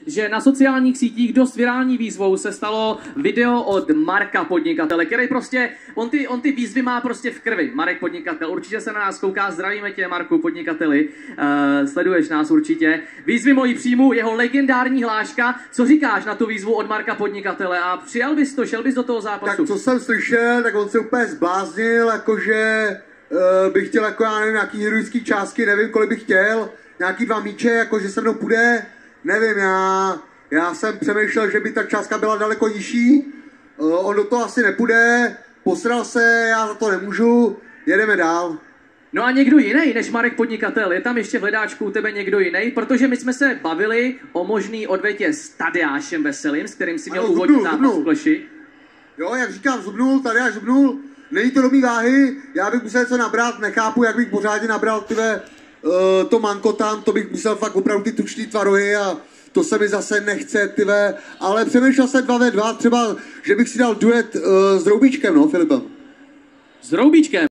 že na sociálních sítích dost virální výzvou se stalo video od Marka Podnikatele, který prostě, on ty výzvy má prostě v krvi. Marek Podnikatel, určitě se na nás kouká, zdravíme tě, Marku Podnikateli, sleduješ nás určitě. Výzvy mojí přijmu, jeho legendární hláška. Co říkáš na tu výzvu od Marka Podnikatele a přijal bys to, šel bys do toho zápasu? Tak co jsem slyšel, tak on se úplně zbláznil, jakože bych chtěl jako, já nevím, nějaký heroický částky, nevím, kolik bych chtěl, nějaký 2 míče, jakože se mnou půjde, nevím, já jsem přemýšlel, že by ta částka byla daleko nižší, on do toho asi nepůjde, posral se, já za to nemůžu, jedeme dál. No a někdo jiný než Marek Podnikatel, je tam ještě v hledáčku u tebe někdo jiný, protože my jsme se bavili o možný odvětě s Tadeášem Veselým, s kterým si měl úvodní zápas v Kleši. Jo, jak říkám, zubnul, Tadeáš zubnul, není to do mý váhy, já bych musel něco nabrat, nechápu, jak bych pořádně nabral to manko tam, to bych musel fakt opravdu ty tučný tvarohy a to se mi zase nechce, ale přemýšlel jsem 2v2, třeba, že bych si dal duet s Roubíčkem, no, Filipem. S Roubíčkem?